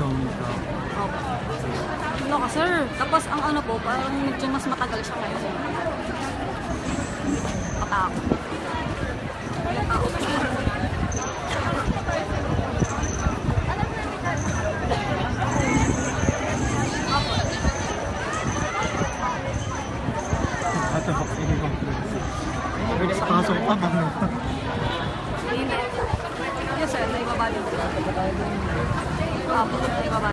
Tommy ka. Opo. Ano ka, sir? Tapos ang ano po, parang medyo mas matagal siya ngayon. Patakot. May tao ba siya? Ate, bakit ibang pasok ka ba? Hindi. Yes, sir. Naibaba din. Opo, naibaba.